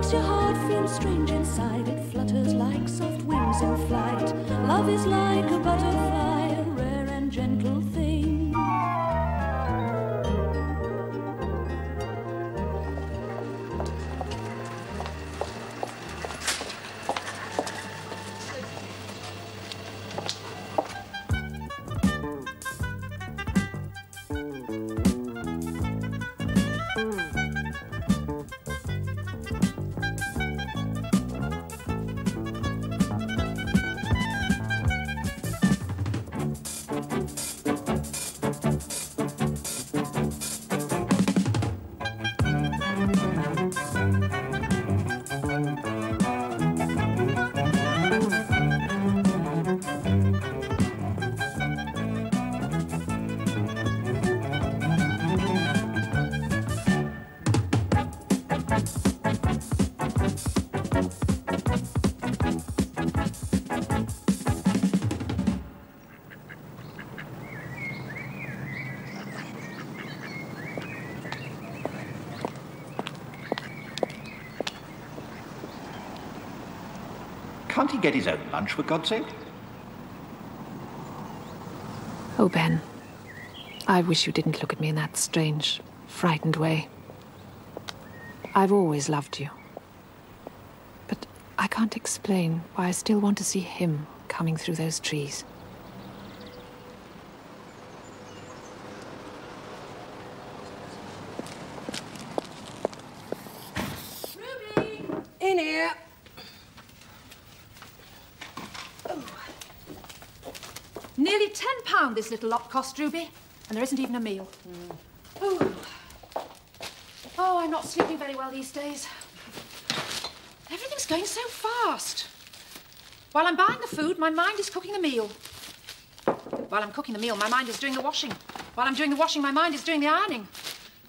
makes your heart feel strange inside. It flutters like soft wings in flight. Love is like a butterfly, a rare and gentle thing. Can't he get his own lunch, for God's sake? Oh, Ben. I wish you didn't look at me in that strange, frightened way. I've always loved you. But I can't explain why I still want to see him coming through those trees. Ruby! In here. Nearly £10 this little lot cost, Ruby, and there isn't even a meal. Oh, I'm not sleeping very well these days. Everything's going so fast. While I'm buying the food, my mind is cooking the meal. While I'm cooking the meal, my mind is doing the washing. While I'm doing the washing, my mind is doing the ironing.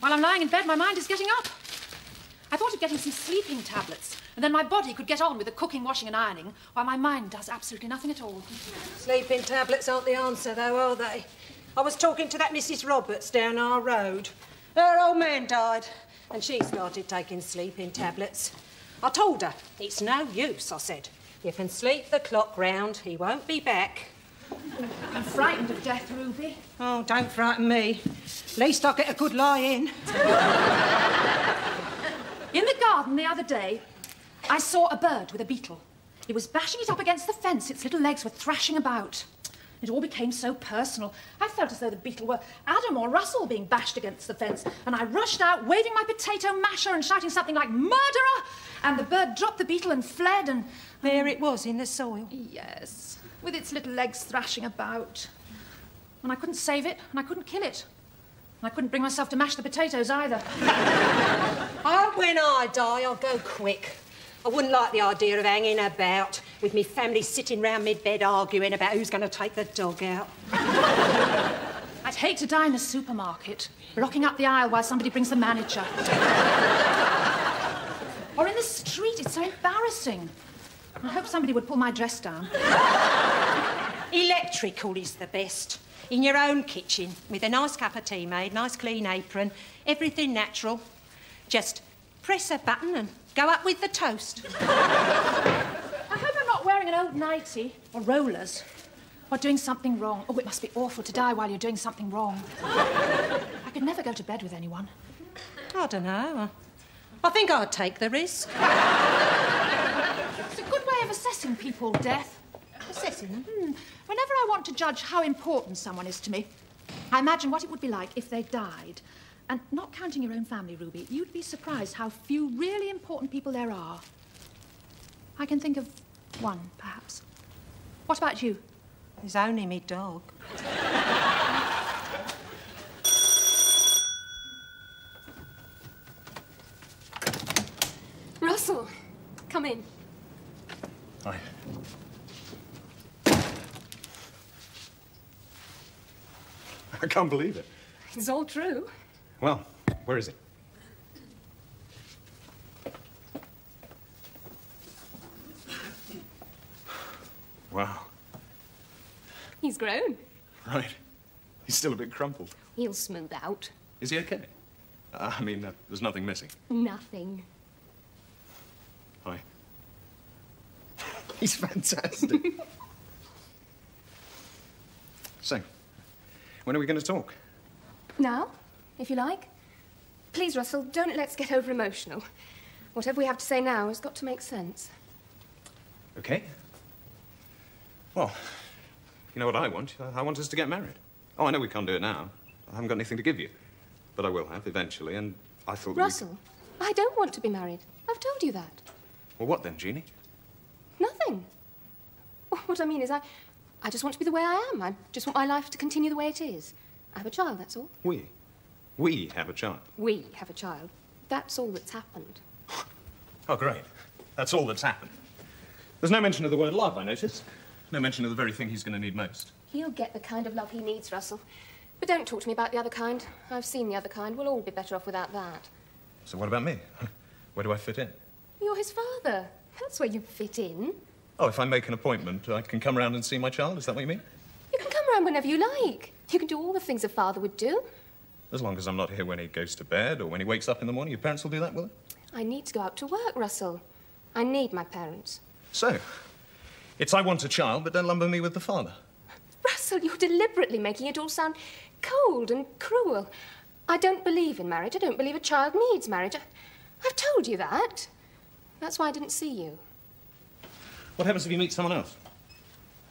While I'm lying in bed, my mind is getting up. I thought of getting some sleeping tablets, and then my body could get on with the cooking, washing and ironing, while my mind does absolutely nothing at all. Sleeping tablets aren't the answer, though, are they? I was talking to that Mrs. Roberts down our road. Her old man died, and she started taking sleeping tablets. I told her, it's no use, I said. You can sleep the clock round, he won't be back. I'm frightened of death, Ruby. Oh, don't frighten me. At least I'll get a good lie in. In the garden the other day, I saw a bird with a beetle. It was bashing it up against the fence. Its little legs were thrashing about. It all became so personal. I felt as though the beetle were Adam or Russell being bashed against the fence, and I rushed out, waving my potato masher and shouting something like, "Murderer!" And the bird dropped the beetle and fled, and... There it was in the soil. Yes, with its little legs thrashing about. And I couldn't save it, and I couldn't kill it. And I couldn't bring myself to mash the potatoes either. Oh, when I die, I'll go quick. I wouldn't like the idea of hanging about with me family sitting round mid-bed arguing about who's going to take the dog out. I'd hate to die in a supermarket, blocking up the aisle while somebody brings the manager. Or in the street, it's so embarrassing. I hope somebody would pull my dress down. Electrical is the best. In your own kitchen, with a nice cup of tea made, nice clean apron, everything natural. Just press a button and go up with the toast. I hope I'm not wearing an old nightie or rollers or doing something wrong. Oh, it must be awful to die while you're doing something wrong. I could never go to bed with anyone. I don't know. I think I'd take the risk. It's a good way of assessing people, Death. Assessing them? Whenever I want to judge how important someone is to me, I imagine what it would be like if they died. And not counting your own family, Ruby, you'd be surprised how few really important people there are. I can think of one, perhaps. What about you? There's only me dog. Russell, come in. Hi. I can't believe it. It's all true. Well, where is he? Wow. He's grown. Right. He's still a bit crumpled. He'll smooth out. Is he okay? I mean, there's nothing missing. Nothing. He's fantastic. So, when are we going to talk? Now, if you like. Please, Russell, don't let's get over emotional. Whatever we have to say now has got to make sense. Okay. Well, you know what I want? I want us to get married. Oh, I know we can't do it now. I haven't got anything to give you. But I will have eventually, and I thought that Russell, I don't want to be married. I've told you that. Well, what then, Jeannie? Nothing. What I mean is I just want to be the way I am. I just want my life to continue the way it is. I have a child, that's all. We have a child. We have a child. That's all that's happened. Oh, great. That's all that's happened. There's no mention of the word love, I notice. No mention of the very thing he's going to need most. He'll get the kind of love he needs, Russell. But don't talk to me about the other kind. I've seen the other kind. We'll all be better off without that. So what about me? Where do I fit in? You're his father. That's where you fit in. Oh, if I make an appointment, I can come round and see my child? Is that what you mean? You can come round whenever you like. You can do all the things a father would do. As long as I'm not here when he goes to bed or when he wakes up in the morning, your parents will do that, will they? I need to go out to work, Russell. I need my parents. So, it's I want a child, but don't lumber me with the father. Russell, you're deliberately making it all sound cold and cruel. I don't believe in marriage. I don't believe a child needs marriage. I've told you that. That's why I didn't see you. What happens if you meet someone else?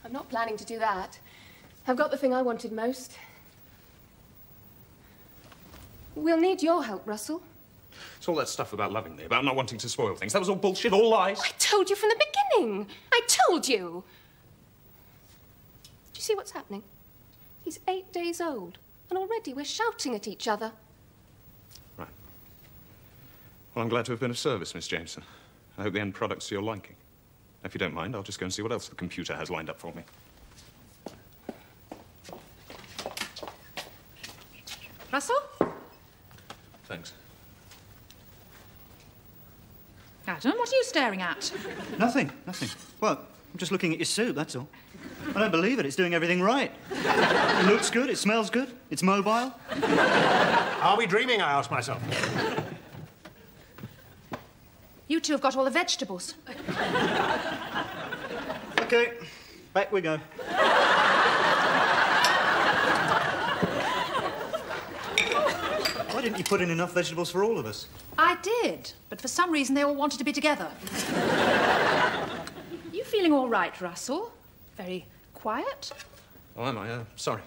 I'm not planning to do that. I've got the thing I wanted most. We'll need your help, Russell. It's all that stuff about loving me, about not wanting to spoil things. That was all bullshit, all lies. I told you from the beginning. I told you. Do you see what's happening? He's 8 days old, and already we're shouting at each other. Right. Well, I'm glad to have been of service, Miss Jameson. I hope the end product's to your liking. If you don't mind, I'll just go and see what else the computer has lined up for me. Russell? Thanks. Adam, what are you staring at? Nothing. Well, I'm just looking at your suit, that's all. I don't believe it. It's doing everything right. It looks good, it smells good, it's mobile. Are we dreaming, I ask myself? You two have got all the vegetables. OK, back we go. Why didn't you put in enough vegetables for all of us? I did, but for some reason they all wanted to be together. You feeling all right, Russell? Very quiet? Oh, am I? Sorry.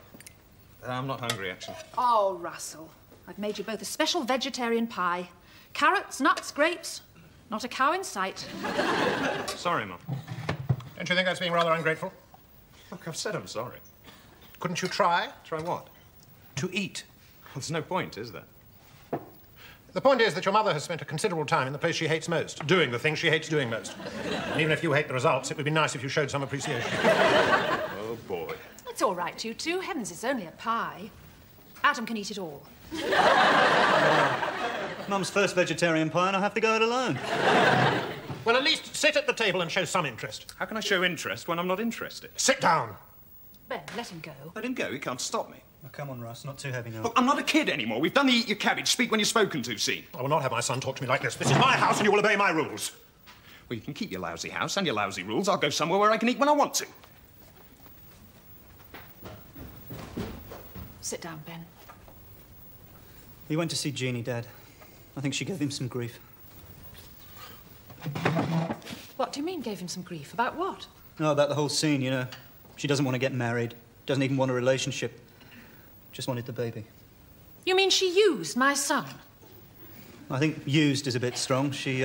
I'm not hungry, actually. Oh, Russell, I've made you both a special vegetarian pie. Carrots, nuts, grapes. Not a cow in sight. Sorry, Mum. Don't you think that's being rather ungrateful? Look, I've said I'm sorry. Couldn't you try? Try what? To eat. Well, there's no point, is there? The point is that your mother has spent a considerable time in the place she hates most, doing the thing she hates doing most. And even if you hate the results, it would be nice if you showed some appreciation. Oh, boy. It's all right, you two. Heavens, it's only a pie. Adam can eat it all. Mum's first vegetarian pie and I have to go it alone. Well, at least sit at the table and show some interest. How can I show interest when I'm not interested? Sit down. Ben, let him go. Let him go. He can't stop me. Oh, come on, Russ, not too heavy now. Look, I'm not a kid anymore. We've done the eat your cabbage, speak when you're spoken to scene. I will not have my son talk to me like this. This is my house and you will obey my rules. Well, you can keep your lousy house and your lousy rules. I'll go somewhere where I can eat when I want to. Sit down, Ben. He went to see Jeannie, Dad. I think she gave him some grief. What do you mean gave him some grief? About what? Oh, about the whole scene, you know. She doesn't want to get married. Doesn't even want a relationship. Just wanted the baby. You mean she used my son? I think used is a bit strong. She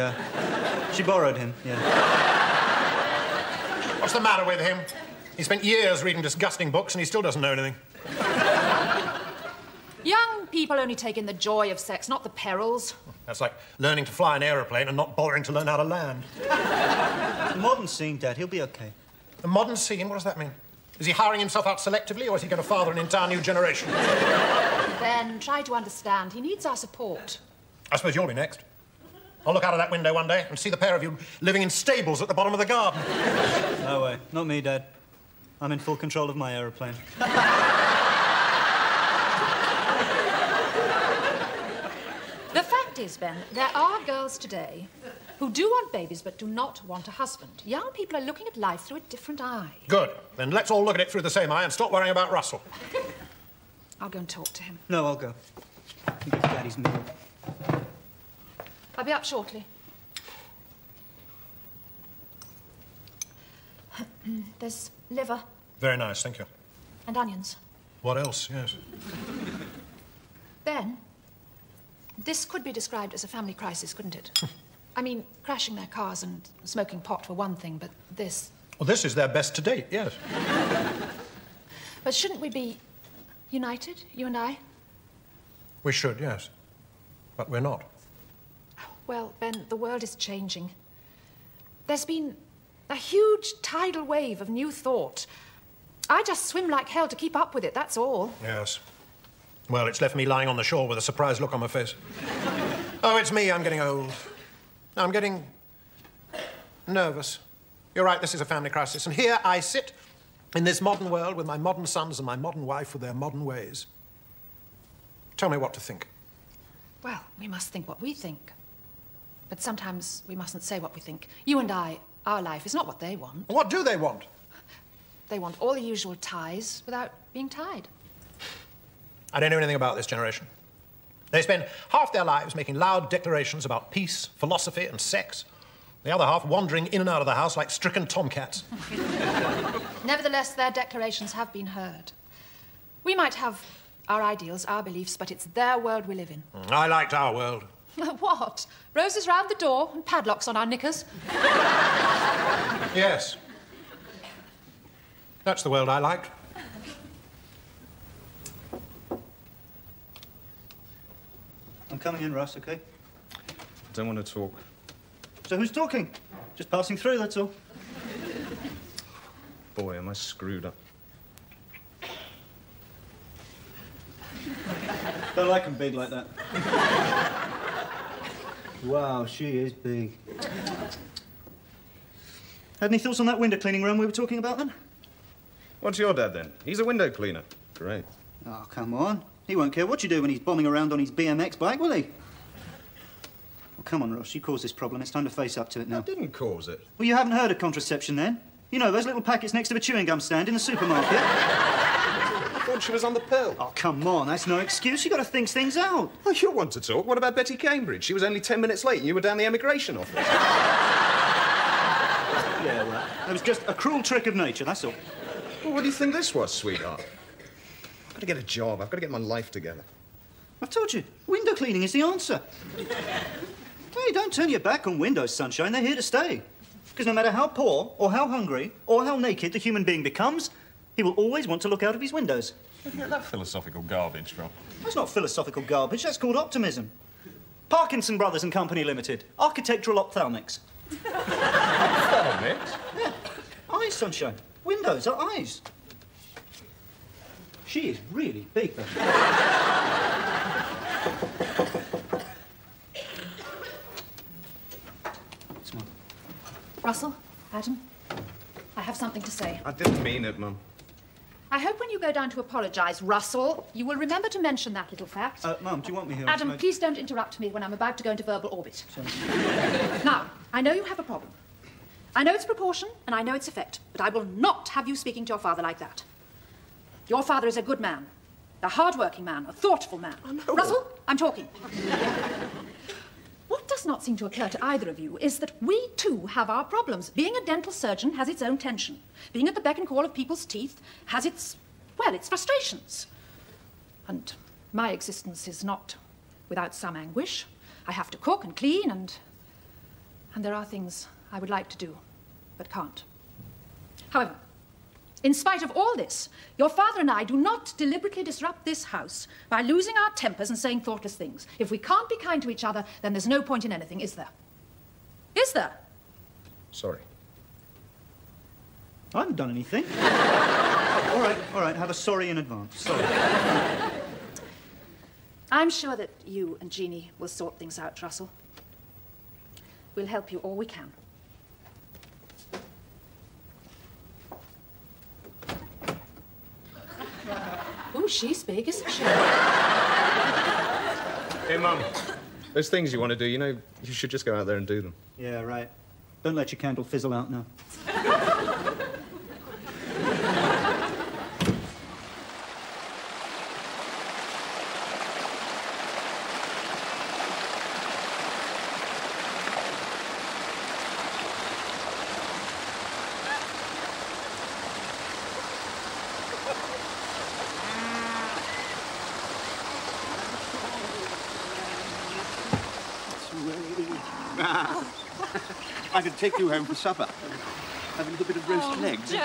borrowed him, yeah. What's the matter with him? He spent years reading disgusting books and he still doesn't know anything. Young people only take in the joy of sex, not the perils. That's like learning to fly an aeroplane and not bothering to learn how to land. The modern scene, Dad. He'll be okay. A modern scene? What does that mean? Is he hiring himself out selectively, or is he going to father an entire new generation? Ben, try to understand. He needs our support. I suppose you'll be next. I'll look out of that window one day and see the pair of you living in stables at the bottom of the garden. No way. Not me, Dad. I'm in full control of my aeroplane. The fact is, Ben, there are girls today who do want babies but do not want a husband. Young people are looking at life through a different eye. Good. Then let's all look at it through the same eye and stop worrying about Russell. I'll go and talk to him. No, I'll go. Give Daddy's meal. I'll be up shortly. There's liver Very nice, thank you. and onions. What else? Yes. Ben, this could be described as a family crisis, couldn't it? I mean, crashing their cars and smoking pot for one thing, but this... Well, this is their best to date, yes. But shouldn't we be united, you and I? We should, yes. But we're not. Well, Ben, the world is changing. There's been a huge tidal wave of new thought. I just swim like hell to keep up with it, that's all. Yes. Well, it's left me lying on the shore with a surprised look on my face. Oh, it's me. I'm getting old. I'm getting nervous. You're right, this is a family crisis. And here I sit in this modern world with my modern sons and my modern wife with their modern ways. Tell me what to think. Well, we must think what we think. But sometimes we mustn't say what we think. You and I, our life is not what they want. What do they want? They want all the usual ties without being tied. I don't know anything about this generation. They spend half their lives making loud declarations about peace, philosophy, and sex. The other half wandering in and out of the house like stricken tomcats. Nevertheless, their declarations have been heard. We might have our ideals, our beliefs, but it's their world we live in. I liked our world. What? Roses round the door and padlocks on our knickers? Yes. That's the world I liked. I'm coming in, Russ, OK? I don't want to talk. So who's talking? Just passing through, that's all. Boy, am I screwed up. Don't like 'em big like that. Wow, she is big. Had any thoughts on that window cleaning run we were talking about, then? What's your dad, then? He's a window cleaner. Great. Oh, come on. He won't care what you do when he's bombing around on his BMX bike, will he? Well, come on, Ross. You caused this problem. It's time to face up to it now. I didn't cause it. Well, you haven't heard of contraception, then? You know, those little packets next to the chewing gum stand in the supermarket. I thought she was on the pill. Oh, come on. That's no excuse. You got to think things out. Oh, you want to talk? What about Betty Cambridge? She was only 10 minutes late and you were down the emigration office. Yeah, well, it was just a cruel trick of nature, that's all. Well, what do you think this was, sweetheart? I've got to get a job. I've got to get my life together. I've told you, window cleaning is the answer. Hey, don't turn your back on windows, sunshine. They're here to stay. Because no matter how poor, or how hungry, or how naked the human being becomes, he will always want to look out of his windows. Where do you get that philosophical garbage from? That's not philosophical garbage, that's called optimism. Parkinson Brothers and Company Limited. Architectural ophthalmics. Ophthalmics? Yeah. Eyes, sunshine. Windows are eyes. She is really big, though. Smile. Russell, Adam, I have something to say. I didn't mean it, Mum. I hope when you go down to apologise, Russell, you will remember to mention that little fact. Mum, do you want me here? Adam, please don't interrupt me when I'm about to go into verbal orbit. Now, I know you have a problem. I know its proportion, and I know its effect, but I will not have you speaking to your father like that. Your father is a good man, a hard-working man, a thoughtful man. I know. Russell, I'm talking. What does not seem to occur to either of you is that we, too, have our problems. Being a dental surgeon has its own tension. Being at the beck and call of people's teeth has its, well, its frustrations. And my existence is not without some anguish. I have to cook and clean, and there are things I would like to do, but can't. However, in spite of all this, your father and I do not deliberately disrupt this house by losing our tempers and saying thoughtless things. If we can't be kind to each other, then there's no point in anything, is there? Is there? Sorry. I haven't done anything. All right, have a sorry in advance. Sorry. I'm sure that you and Jeannie will sort things out, Russell. We'll help you all we can. Ooh, she's big, isn't she? Hey, Mum. Those things you want to do, you know, you should just go out there and do them. Yeah, right. Don't let your candle fizzle out now. I could take you home for supper. Have a little bit of roast legs.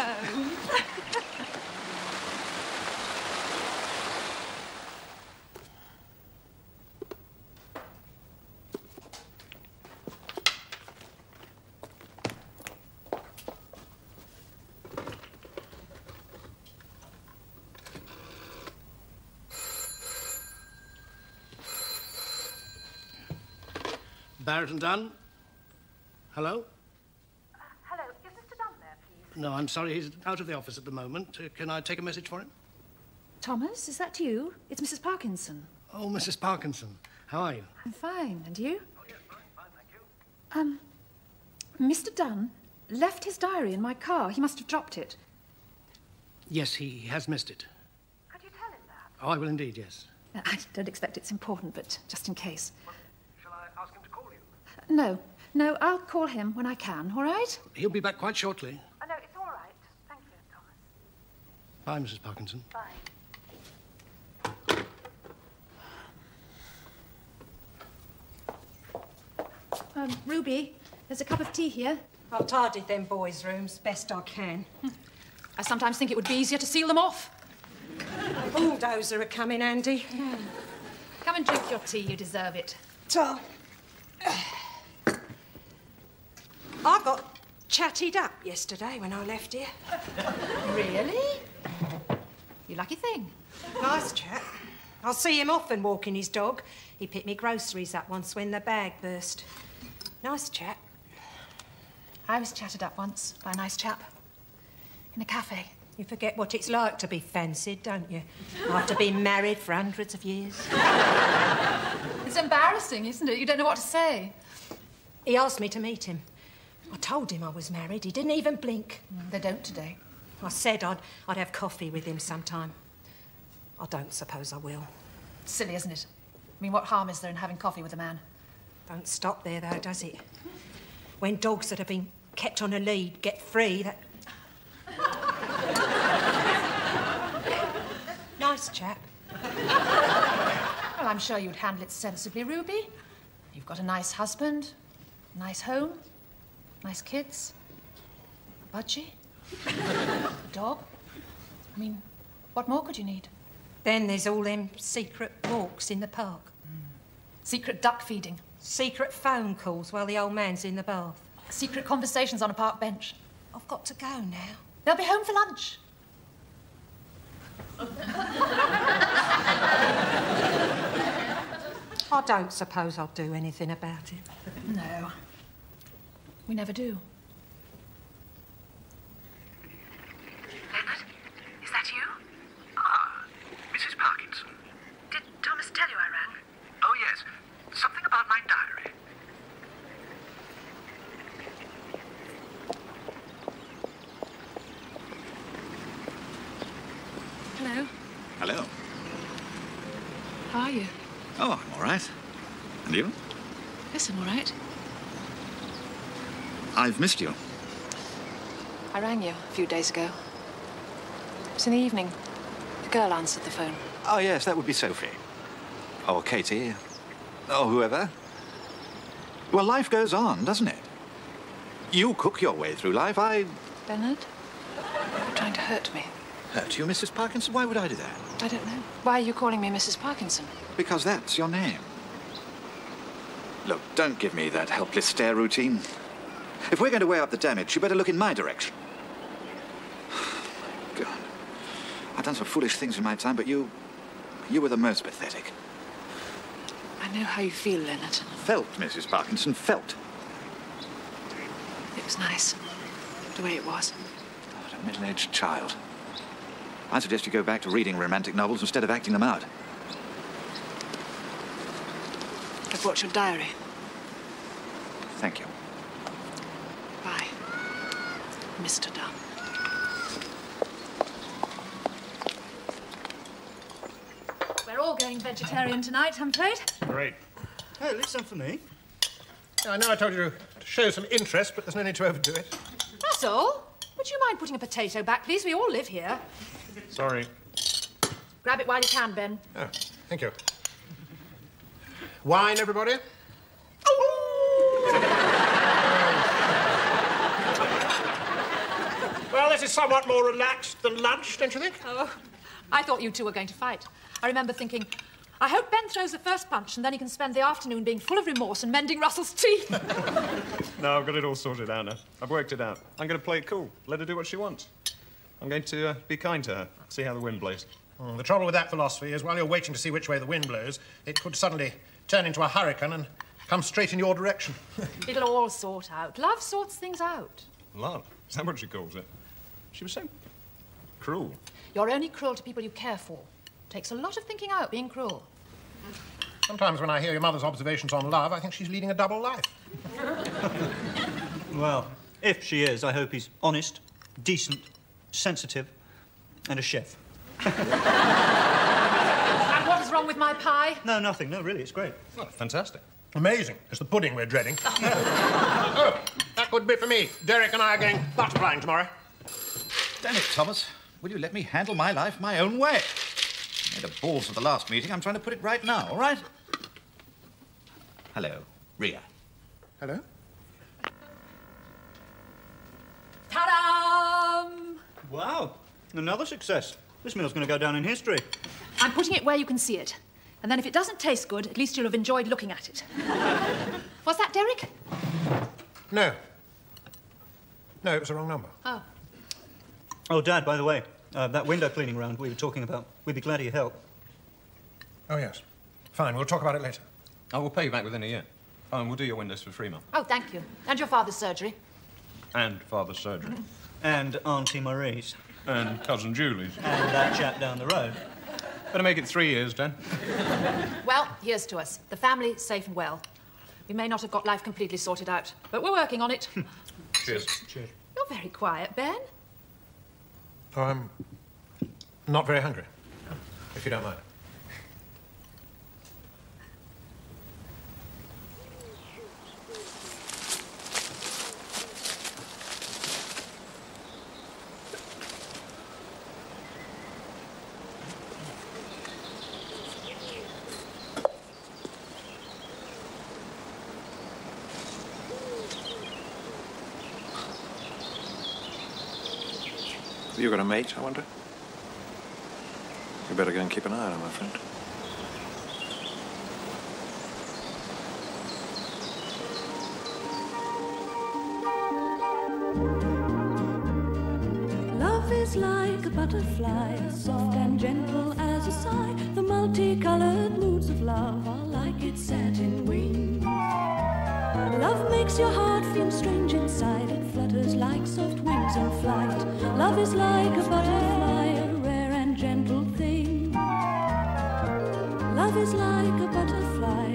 Barrett and Dunn? Hello? Hello, is Mr. Dunn there, please? No, I'm sorry, he's out of the office at the moment. Can I take a message for him? Thomas, is that you? It's Mrs. Parkinson. Oh, Mrs. Parkinson. How are you? I'm fine, and you? Oh, yes, fine, thank you. Mr. Dunn left his diary in my car. He must have dropped it. Yes, he has missed it. Could you tell him that? Oh, I will indeed, yes. I don't expect it's important, but just in case. Well, shall I ask him to call you? No, I'll call him when I can, all right? He'll be back quite shortly. Oh, no, it's all right. Thank you, Thomas. Bye, Mrs. Parkinson. Bye. Ruby, there's a cup of tea here. I've tidied them boys' rooms best I can. I sometimes think it would be easier to seal them off. A bulldozer are coming, Andy. Come and drink your tea. You deserve it. So, I got chatted up yesterday when I left here. Really? You lucky thing. Nice chap. I'll see him often walking his dog. He picked me groceries up once when the bag burst. Nice chap. I was chatted up once by a nice chap. In a cafe. You forget what it's like to be fancied, don't you? After being married for hundreds of years. It's embarrassing, isn't it? You don't know what to say. He asked me to meet him. I told him I was married. He didn't even blink. They don't today. I said I'd have coffee with him sometime. I don't suppose I will. Silly, isn't it? I mean, what harm is there in having coffee with a man? Don't stop there, though, does it? When dogs that have been kept on a lead get free, that... Nice chap. Well, I'm sure you'd handle it sensibly, Ruby. You've got a nice husband, a nice home, nice kids, Budgie, a dog. I mean, what more could you need? Then there's all them secret walks in the park. Secret duck feeding. Secret phone calls while the old man's in the bath. Secret conversations on a park bench. I've got to go now. They'll be home for lunch. I don't suppose I'll do anything about it. No. We never do. Leonard, is that you? Ah, Mrs. Parkinson. Did Thomas tell you I rang? Oh, yes. Something about my diary. Hello. Hello. How are you? Oh, I'm all right. And you? Yes, I'm all right. I've missed you. I rang you a few days ago. It was in the evening. The girl answered the phone. Oh, yes, that would be Sophie. Or Katie. Or whoever. Well, life goes on, doesn't it? You cook your way through life. Bernard? You're trying to hurt me. Hurt you, Mrs. Parkinson? Why would I do that? I don't know. Why are you calling me Mrs. Parkinson? Because that's your name. Look, don't give me that helpless stare routine. If we're going to weigh up the damage, you better look in my direction. God. I've done some foolish things in my time, but you were the most pathetic. I know how you feel, Leonard. Felt, Mrs. Parkinson, felt. It was nice, the way it was. What a middle-aged child. I suggest you go back to reading romantic novels instead of acting them out. But brought your diary. Thank you. Bye, Mr. Dunn. We're all going vegetarian tonight, I'm afraid. Great. Hey, at least some for me. I know I told you to show some interest, but there's no need to overdo it. That's all. Would you mind putting a potato back, please? We all live here. Sorry. Grab it while you can, Ben. Oh, thank you. Wine, everybody? Well, this is somewhat more relaxed than lunch, don't you think? Oh, I thought you two were going to fight. I remember thinking, I hope Ben throws the first punch and then he can spend the afternoon being full of remorse and mending Russell's teeth. No, I've got it all sorted out now. I've worked it out. I'm going to play it cool. Let her do what she wants. I'm going to be kind to her, see how the wind blows. The trouble with that philosophy is while you're waiting to see which way the wind blows, it could suddenly turn into a hurricane and come straight in your direction. It'll all sort out. Love sorts things out. Love? Is that what she calls it? She was so cruel. You're only cruel to people you care for. Takes a lot of thinking out being cruel. Sometimes when I hear your mother's observations on love, I think she's leading a double life. Well, if she is, I hope he's honest, decent, sensitive, and a chef. And what is wrong with my pie? No, nothing. No, really, it's great. Oh, fantastic. Amazing. It's the pudding we're dreading. Oh, that could be for me. Derek and I are going butterflying tomorrow. Damn it, Thomas. Will you let me handle my life my own way? I made a balls at the last meeting. I'm trying to put it right now, all right? Hello, Ria. Hello? Ta-da! Wow, another success. This meal's going to go down in history. I'm putting it where you can see it. And then if it doesn't taste good, at least you'll have enjoyed looking at it. What's that, Derek? No. No, it was the wrong number. Oh. Oh, Dad, by the way, that window cleaning round we were talking about, we'd be glad of your help. Oh, yes. Fine, we'll talk about it later. I will pay you back within a year. Oh, and we'll do your windows for free, Mum. Oh, thank you. And your father's surgery. And Father's surgery. And Auntie Marie's. And Cousin Julie's. And that chap down the road. Better make it 3 years, Dan. Well, here's to us. The family safe and well. We may not have got life completely sorted out, but we're working on it. Cheers. Cheers. You're very quiet, Ben. Oh, I'm not very hungry, if you don't mind. Have you got a mate, I wonder? You better go and keep an eye on her, my friend. Love is like a butterfly, soft and gentle as a sigh. The multicolored moods of love are like its satin wings. Love makes your heart feel strange inside. It flutters like soft wings in flight. Love is like a butterfly, a rare and gentle thing. Love is like a butterfly,